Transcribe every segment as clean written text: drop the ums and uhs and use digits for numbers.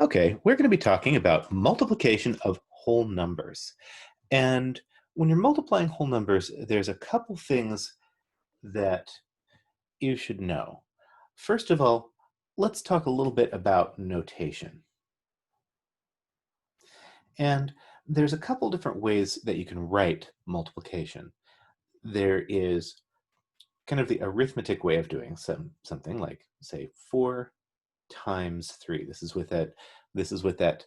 Okay, we're going to be talking about multiplication of whole numbers. And when you're multiplying whole numbers, there's a couple things that you should know. First of all, let's talk a little bit about notation. And there's a couple different ways that you can write multiplication. There is kind of the arithmetic way of doing something like, say, 4 times 3. This is with that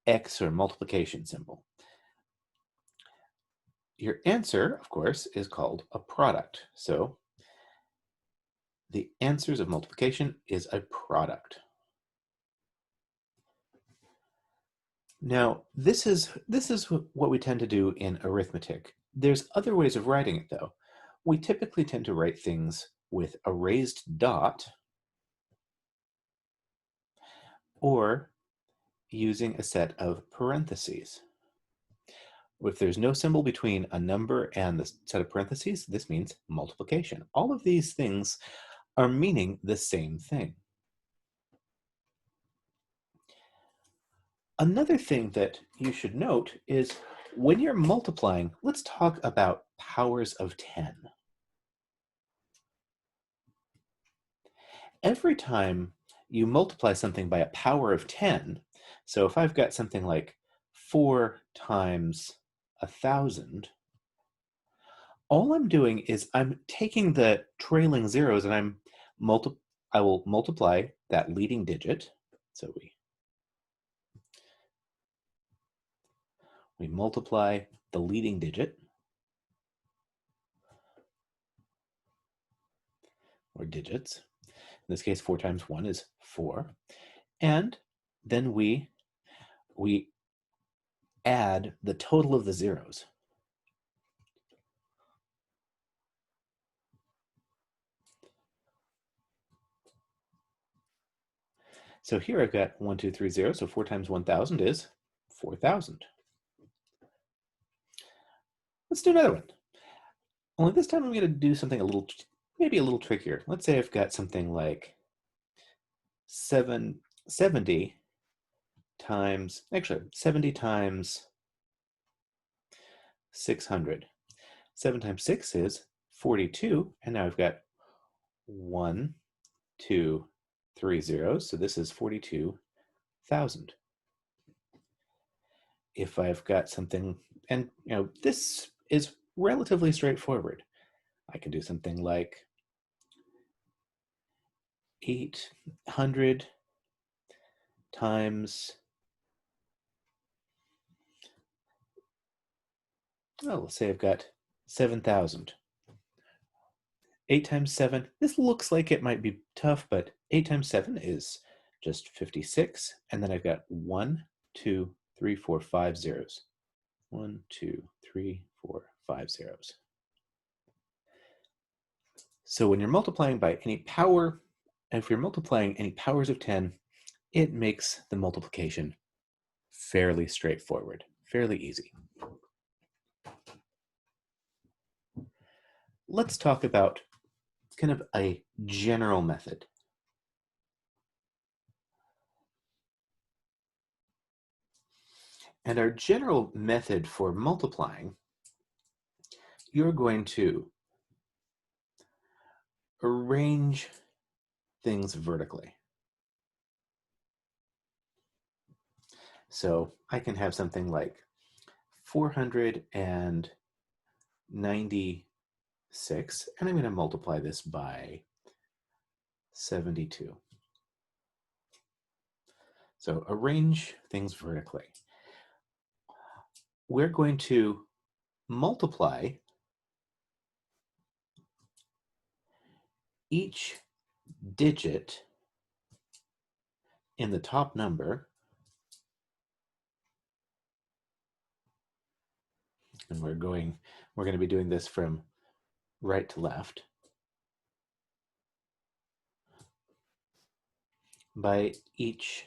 x or multiplication symbol. Your answer, of course, is called a product. So the answers of multiplication is a product. Now, this is what we tend to do in arithmetic. There's other ways of writing it, though. We typically tend to write things with a raised dot or using a set of parentheses. If there's no symbol between a number and the set of parentheses, this means multiplication. All of these things are meaning the same thing. Another thing that you should note is when you're multiplying, let's talk about powers of 10. Every time you multiply something by a power of 10, so if I've got something like 4 times 1,000, all I'm doing is I'm taking the trailing zeros and I will multiply that leading digit. So we multiply the leading digit, or digits. In this case, 4 times 1 is 4. And then we add the total of the zeros. So here I've got 1, 2, 3, 0. So 4 times 1,000 is 4,000. Let's do another one. Only this time I'm going to do something maybe a little trickier. Let's say I've got something like 70 times 600. 7 times 6 is 42. And now I've got 1, 2, 3 zeros. So this is 42,000. If I've got something, and this is relatively straightforward. I can do something like 800 times, let's say I've got 7,000. 8 times 7, this looks like it might be tough, but 8 times 7 is just 56. And then I've got 1, 2, 3, 4, 5 zeros. 1, 2, 3, 4, 5 zeros. So when you're multiplying by any power, if you're multiplying any powers of 10, it makes the multiplication fairly straightforward, fairly easy. Let's talk about kind of a general method. And our general method for multiplying, you're going to arrange things vertically. So I can have something like 496, and I'm going to multiply this by 72. So arrange things vertically. We're going to multiply each digit in the top number, and we're going to be doing this from right to left, by each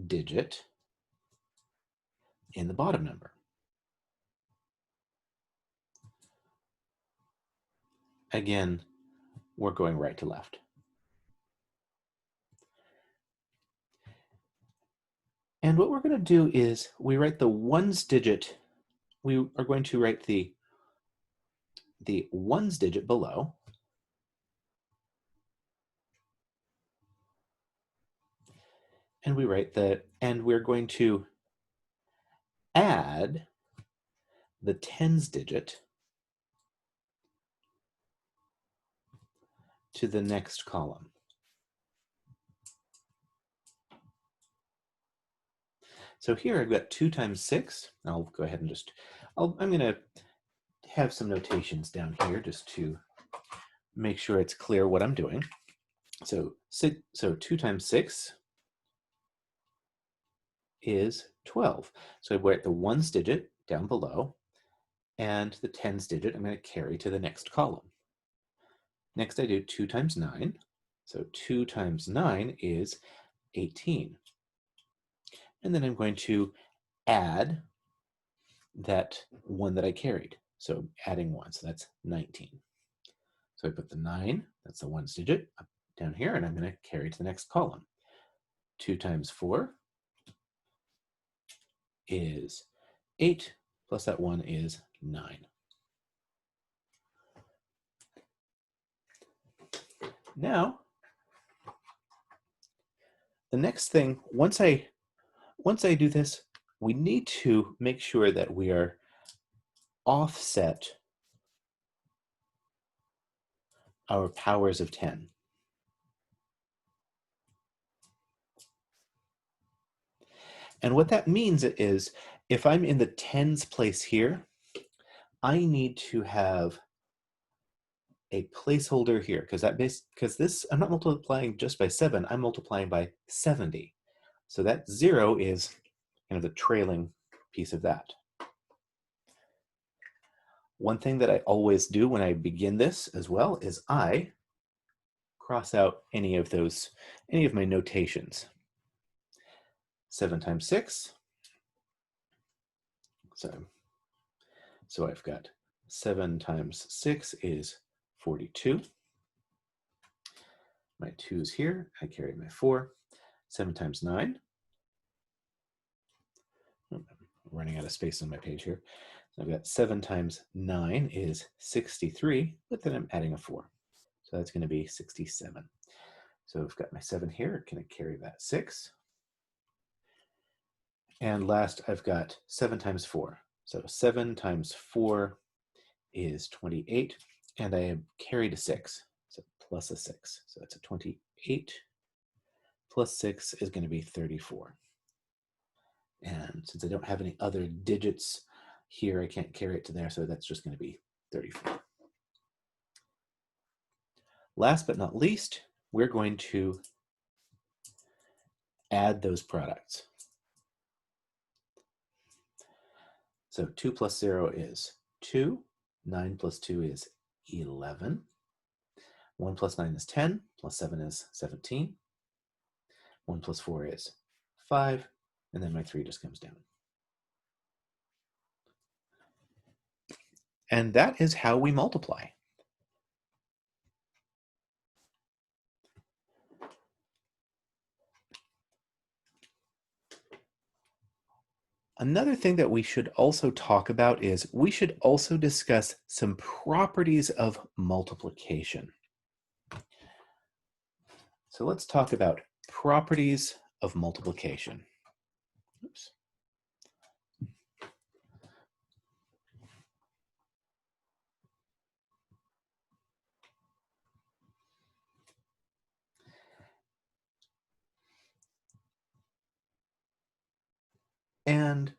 digit in the bottom number. Again, we're going right to left. And what we're going to do is we write the ones digit. We are going to write the ones digit below. And we write and we're going to add the tens digit to the next column. So here I've got 2 times 6. I'll go ahead and I'm going to have some notations down here just to make sure it's clear what I'm doing. So 2 times 6 is 12. So I write the ones digit down below, and the tens digit I'm going to carry to the next column. Next I do 2 times 9. So 2 times 9 is 18. And then I'm going to add that one that I carried. So adding 1, so that's 19. So I put the 9, that's the ones digit, up down here, and I'm going to carry to the next column. 2 times 4 is 8, plus that 1 is 9. Now, the next thing, once I do this, we need to make sure that we are offset our powers of 10. And what that means is, if I'm in the tens place here, I need to have a placeholder here, because this, I'm not multiplying just by 7, I'm multiplying by 70. So that 0 is kind of the trailing piece of that. One thing that I always do when I begin this as well is I cross out any of my notations. 7 times 6. So I've got 7 times 6 is 42. My 2 is here. I carry my 4. 7 times 9. I'm running out of space on my page here. So I've got 7 times 9 is 63, but then I'm adding a 4. So that's going to be 67. So I've got my 7 here. Can I carry that 6? And last, I've got 7 times 4. So 7 times 4 is 28, and I have carried a 6, so plus a 6. So that's a 28 plus 6 is going to be 34. And since I don't have any other digits here, I can't carry it to there, so that's just going to be 34. Last but not least, we're going to add those products. So 2 plus 0 is 2. 9 plus 2 is 11. 1 plus 9 is 10. Plus 7 is 17. 1 plus 4 is 5. And then my 3 just comes down. And that is how we multiply. Another thing that we should also talk about is we should also discuss some properties of multiplication. So let's talk about properties of multiplication. Oops. And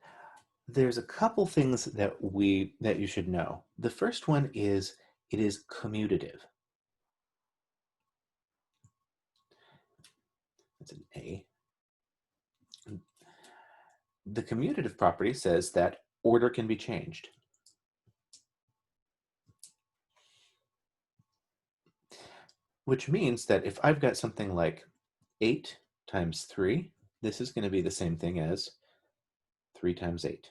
there's a couple things that you should know. The first one is it is commutative. That's an A. The commutative property says that order can be changed. Which means that if I've got something like 8 times 3, this is going to be the same thing as 3 times 8.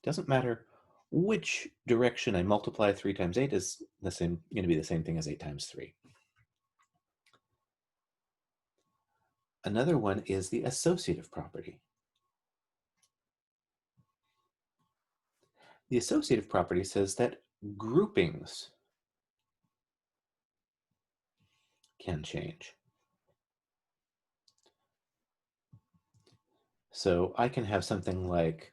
Doesn't matter which direction I multiply. 3 times 8 is going to be the same thing as 8 times 3. Another one is the associative property. The associative property says that groupings can change. So I can have something like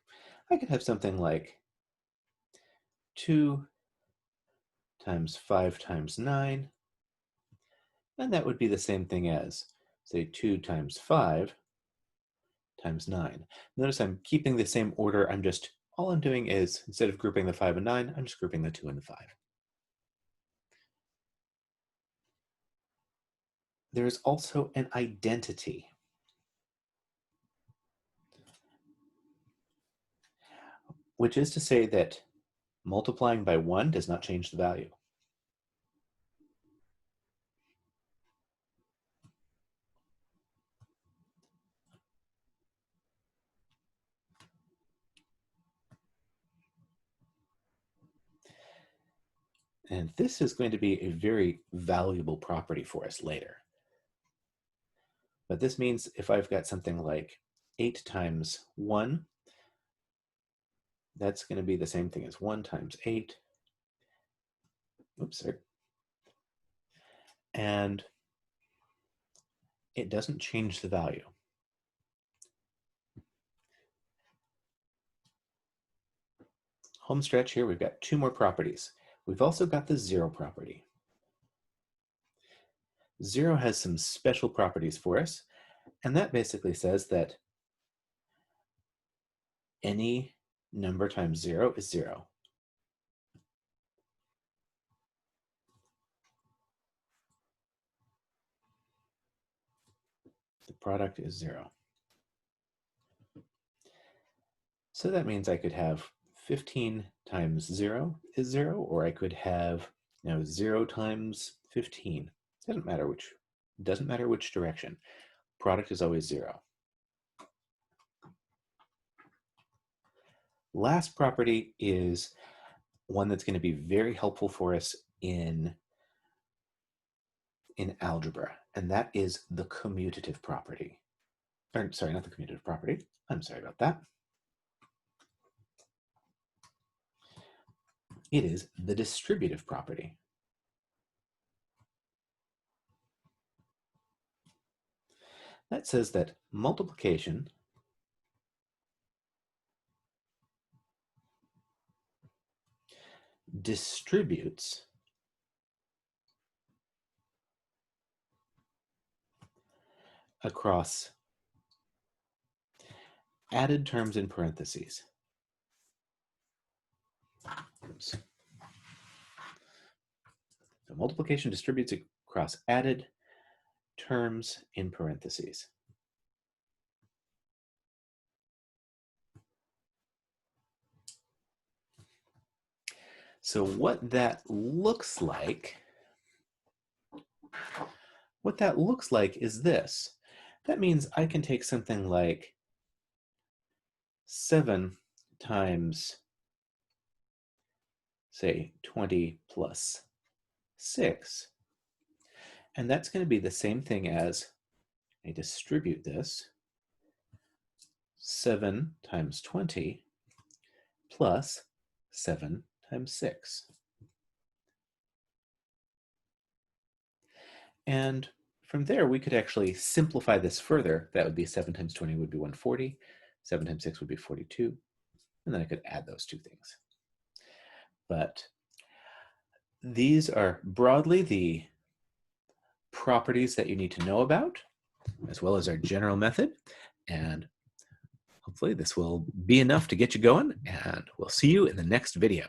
2 times 5 times 9, and that would be the same thing as, say, 2 times 5 times 9. Notice I'm keeping the same order. All I'm doing is, instead of grouping the 5 and 9, I'm just grouping the 2 and the 5. There is also an identity. Which is to say that multiplying by 1 does not change the value. And this is going to be a very valuable property for us later. But this means if I've got something like 8 times 1, that's going to be the same thing as 1 times 8. Oops, sorry. And it doesn't change the value. Home stretch here, we've got 2 more properties. We've also got the 0 property. 0 has some special properties for us, and that basically says that any number times 0 is 0. The product is 0. So that means I could have 15 times 0 is 0, or I could have 0 times 15. Doesn't matter which direction. Product is always 0. Last property is one that's going to be very helpful for us in algebra, and that is the commutative property. Or, sorry, not the commutative property. I'm sorry about that. It is the distributive property. That says that multiplication distributes across added terms in parentheses. Oops. So multiplication distributes across added terms in parentheses. So what that looks like is this. That means I can take something like 7 times, say, 20 plus 6. And that's going to be the same thing as, I distribute this, 7 times 20 plus 7 times 6. And from there, we could actually simplify this further. That would be 7 times 20 would be 140. 7 times 6 would be 42. And then I could add those two things. But these are broadly the properties that you need to know about, as well as our general method. And hopefully this will be enough to get you going, and we'll see you in the next video.